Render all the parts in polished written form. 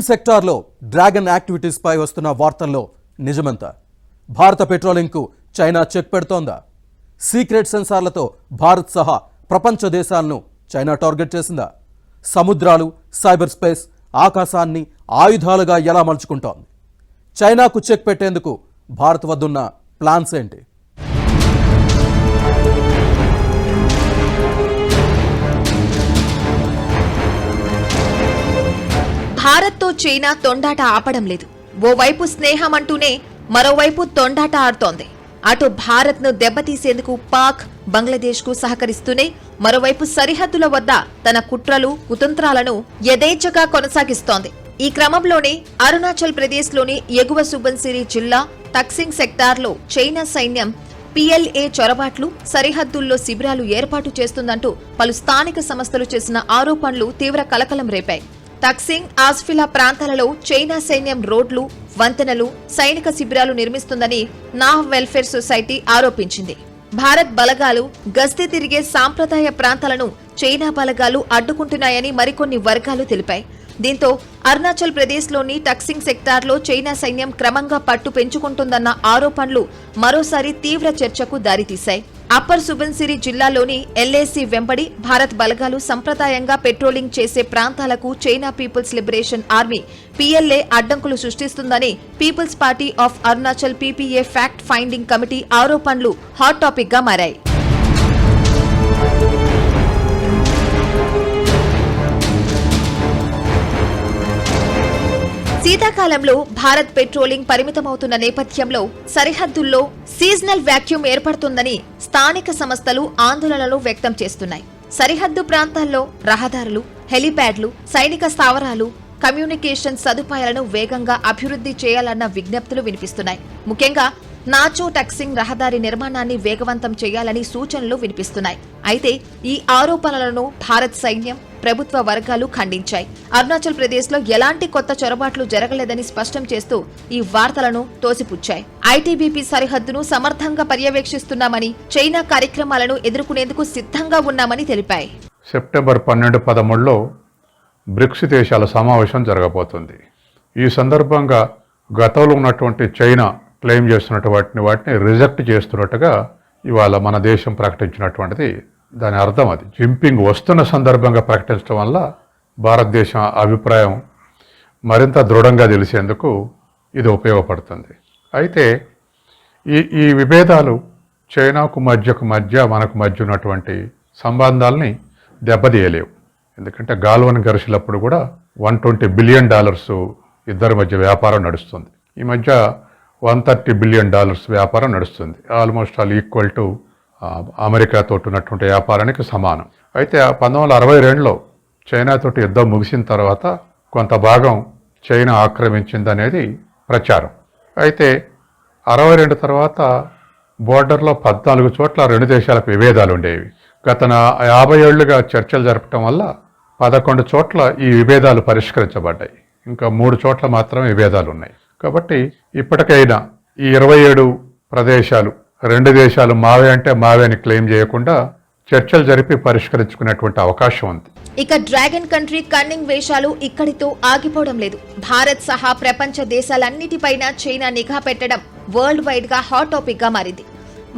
సెక్టార్లో dragon activities పై వస్తున్న వార్తల్లో నిజమెంత? భారత పెట్రోలింగ్కు చైనా చెక్ పెడుతోందా? సీక్రెట్ సెన్సార్లతో భారత్ సహా ప్రపంచ దేశాలను చైనా టార్గెట్ చేసిందా? సముద్రాలు, సైబర్ స్పేస్, ఆకాశాన్ని ఆయుధాలుగా ఎలా మలుచుకుంటోంది? చైనాకు చెక్ పెట్టేందుకు భారత్ వద్దున్న ప్లాన్స్ ఏంటి? భారత్తో చైనా తొండాట ఆపడం లేదు. ఓవైపు స్నేహం అంటూనే మరోవైపు తొండాట ఆడుతోంది. అటు భారత్ను దెబ్బతీసేందుకు పాక్, బంగ్లాదేశ్కు సహకరిస్తూనే మరోవైపు సరిహద్దుల వద్ద తన కుట్రలు, కుతంత్రాలను యథేచ్ఛగా కొనసాగిస్తోంది. ఈ క్రమంలోనే అరుణాచల్ ప్రదేశ్లోని ఎగువ సుబన్సిరి జిల్లా టక్సింగ్ సెక్టార్లో చైనా సైన్యం PLA చొరబాట్లు, సరిహద్దుల్లో శిబిరాలు ఏర్పాటు చేస్తుందంటూ పలు స్థానిక సంస్థలు చేసిన ఆరోపణలు తీవ్ర కలకలం రేపాయి. టక్సింగ్, ఆస్ఫిలా ప్రాంతాలలో చైనా సైన్యం రోడ్లు, వంతెనలు, సైనిక శిబిరాలు నిర్మిస్తుందని నాహ్ వెల్ఫేర్ సొసైటీ ఆరోపించింది. భారత్ బలగాలు గస్తీ తిరిగే సాంప్రదాయ ప్రాంతాలను చైనా బలగాలు అడ్డుకుంటున్నాయని మరికొన్ని వర్గాలు తెలిపాయి. దీంతో అరుణాచల్ ప్రదేశ్లోని టక్సింగ్ సెక్టార్లో చైనా సైన్యం క్రమంగా పట్టు పెంచుకుంటుందన్న ఆరోపణలు మరోసారి తీవ్ర చర్చకు దారితీశాయి. అప్పర్ సుబన్సిరి జిల్లాలోని LAC వెంబడి భారత్ బలగాలు సంప్రదాయంగా పెట్రోలింగ్ చేసే ప్రాంతాలకు China People's Liberation Army PLA అడ్డంకులు సృష్టిస్తుందని People's Party of Arunachal PPA fact finding committee ఆరోపణలు హాట్ టాపిక్ గా మారాయి. శీతాకాలంలో భారత్ పెట్రోలింగ్ పరిమితమవుతున్న నేపథ్యంలో సరిహద్దుల్లో సీజనల్ వ్యాక్యూమ్ ఏర్పడుతుందని స్థానిక సంస్థలు ఆందోళనలు వ్యక్తం చేస్తున్నాయి. సరిహద్దు ప్రాంతాల్లో రహదారులు, హెలీప్యాడ్లు, సైనిక స్థావరాలు, కమ్యూనికేషన్ సదుపాయాలను వేగంగా అభివృద్ధి చేయాలన్న విజ్ఞప్తులు వినిపిస్తున్నాయి. ముఖ్యంగా నాచో టక్సింగ్ రహదారి నిర్మాణాన్ని వేగవంతం చేయాలని సూచనలు వినిపిస్తున్నాయి. అయితే ఈ ఆరోపణలను భారత్ సైన్యం, ప్రభుత్వ వర్గాలు ఖండించాయి. అరుణాచల్ ప్రదేశ్లో ఎలాంటి కొత్త చొరబాట్లు జరగలేదని స్పష్టం చేస్తూ ఈ వార్తలను తోసిపుచ్చాయి. ITBP సరిహద్దును సమర్థంగా పర్యవేక్షిస్తున్నామని, చైనా కార్యక్రమాలను ఎదుర్కొనేందుకు సిద్ధంగా ఉన్నామని తెలిపాయి. సెప్టెంబర్ 12-13లో బ్రిక్స్ దేశాల సమావేశం జరగబోతుంది. ఈ సందర్భంగా గతంలో ఉన్నటువంటి చైనా క్లెయిమ్ చేస్తున్నటువంటి వాటిని రిజెక్ట్ చేస్తున్నట్టుగా ఇవాళ మన దేశం ప్రకటించినటువంటిది. దాని అర్థం అది జింపింగ్ వస్తున్న సందర్భంగా ప్రకటించడం వల్ల భారతదేశం అభిప్రాయం మరింత దృఢంగా తెలిసేందుకు ఇది ఉపయోగపడుతుంది. అయితే ఈ విభేదాలు చైనాకు మధ్య మనకు మధ్య ఉన్నటువంటి సంబంధాలని దెబ్బతీయలేవు. ఎందుకంటే గాల్వన్ ఘర్షణలప్పుడు కూడా $120 బిలియన్ ఇద్దరి మధ్య వ్యాపారం నడుస్తుంది. ఈ మధ్య $130 బిలియన్ వ్యాపారం నడుస్తుంది. ఆల్మోస్ట్ ఆల్ ఈక్వల్ టు అమెరికాతో ఉన్నటువంటి వ్యాపారానికి సమానం. అయితే 1962లో చైనాతోటి యుద్ధం ముగిసిన తర్వాత కొంత భాగం చైనా ఆక్రమించిందనేది ప్రచారం. అయితే 62 తర్వాత బోర్డర్లో 14 చోట్ల రెండు దేశాలకు విభేదాలు ఉండేవి. గత 50 ఏళ్లుగా చర్చలు జరపడం వల్ల 11 చోట్ల ఈ విభేదాలు పరిష్కరించబడ్డాయి. ఇంకా 3 చోట్ల మాత్రమే విభేదాలు ఉన్నాయి. కాబట్టి ఇప్పటికైనా ఈ 27 ప్రదేశాలు రెండు దేశాలు మావే అంటే మావే అని క్లెయిమ్ చేయకుండా చర్చలు జరిపి పరిష్కరించుకునేటువంటి అవకాశం ఉంది. ఇక డ్రాగన్ కంట్రీ కన్నింగ్ వేషాలు ఇక్కడితో ఆగిపోవడం లేదు. భారత్ సహా ప్రపంచ దేశాలన్నిటిపైన చైనా నిఘా పెట్టడం వరల్డ్ వైడ్ గా హాట్ టాపిక్ గా మారింది.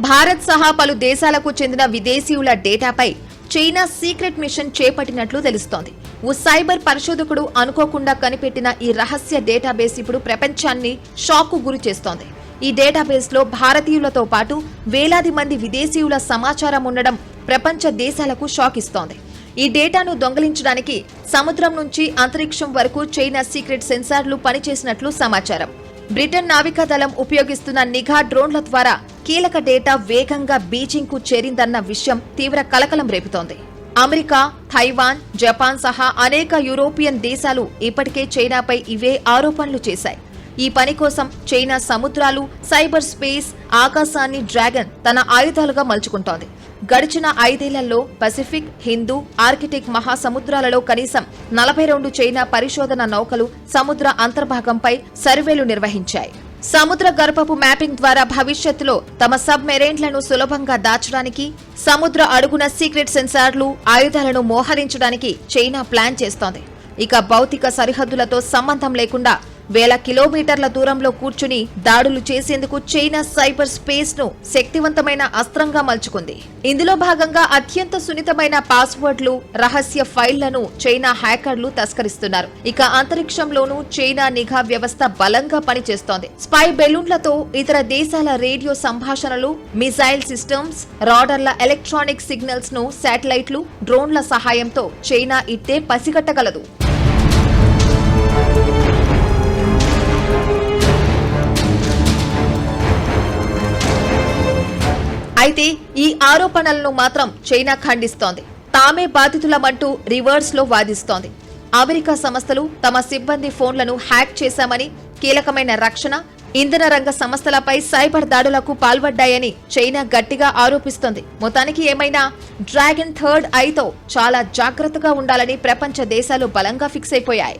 భారత్ సహా పలు దేశాలకు చెందిన విదేశీయుల డేటాపై చైనా సీక్రెట్ మిషన్ చేపట్టినట్లు తెలుస్తోంది. ఓ సైబర్ పరిశోధకుడు అనుకోకుండా కనిపెట్టిన ఈ రహస్య డేటాబేస్ ఇప్పుడు ప్రపంచాన్ని షాక్ కు గురి చేస్తోంది. ఈ డేటాబేస్ లో భారతీయులతో పాటు వేలాది మంది విదేశీయుల సమాచారం ఉండడం ప్రపంచ దేశాలకు షాక్ ఇస్తోంది. ఈ డేటాను దొంగిలించడానికి సముద్రం నుంచి అంతరిక్షం వరకు చైనా సీక్రెట్ సెన్సార్లు పనిచేసినట్లు సమాచారం. బ్రిటన్ నావికాదళం ఉపయోగిస్తున్న నిఘా డ్రోన్ల ద్వారా కీలక డేటా వేగంగా బీజింగ్ కు చేరిందన్న విషయం తీవ్ర కలకలం రేపుతోంది. అమెరికా, తైవాన్, జపాన్ సహా అనేక యూరోపియన్ దేశాలు ఇప్పటికే చైనాపై ఇవే ఆరోపణలు చేశాయి. ఈ పని కోసం చైనా సముద్రాలు, సైబర్ స్పేస్, ఆకాశాన్ని డ్రాగన్ తన ఆయుధాలుగా మలుచుకుంటోంది. గడిచిన 5 ఏళ్లలో పసిఫిక్, హిందూ, ఆర్కిటిక్ మహాసముద్రాలలో కనీసం 42 చైనా పరిశోధన నౌకలు సముద్ర అంతర్భాగంపై సర్వేలు నిర్వహించాయి. సముద్ర గర్భపు మ్యాపింగ్ ద్వారా భవిష్యత్తులో తమ సబ్ మెరైన్లను సులభంగా దాచడానికి, సముద్ర అడుగున సీక్రెట్ సెన్సార్లు, ఆయుధాలను మోహరించడానికి చైనా ప్లాన్ చేస్తోంది. ఇక భౌతిక సరిహద్దులతో సంబంధం లేకుండా వేల కిలోమీటర్ల దూరంలో కూర్చుని దాడులు చేసేందుకు చైనా సైబర్ స్పేస్ ను శక్తివంతమైన అస్త్రంగా మలుచుకుంది. ఇందులో భాగంగా అత్యంత సున్నితమైన పాస్వర్డ్లు, రహస్య ఫైళ్లను చైనా హ్యాకర్లు తస్కరిస్తున్నారు. ఇక అంతరిక్షంలోనూ చైనా నిఘా వ్యవస్థ బలంగా పనిచేస్తోంది. స్పై బెలూన్లతో ఇతర దేశాల రేడియో సంభాషణలు, మిసైల్ సిస్టమ్స్, రాడర్ల ఎలక్ట్రానిక్ సిగ్నల్స్ ను శాటిలైట్లు, డ్రోన్ల సహాయంతో చైనా ఇట్టే పసిగట్టగలదు. అయితే ఈ ఆరోపణలను మాత్రం చైనా ఖండిస్తోంది. తామే బాధితులమంటూ రివర్స్ లో వాదిస్తోంది. అమెరికా సంస్థలు తమ సిబ్బంది ఫోన్లను హ్యాక్ చేశామని, కీలకమైన రక్షణ, ఇంధన రంగ సంస్థలపై సైబర్ దాడులకు పాల్పడ్డాయని చైనా గట్టిగా ఆరోపిస్తోంది. మొత్తానికి ఏమైనా డ్రాగన్ థర్డ్ ఐతో చాలా జాగ్రత్తగా ఉండాలని ప్రపంచ దేశాలు బలంగా ఫిక్స్ అయిపోయాయి.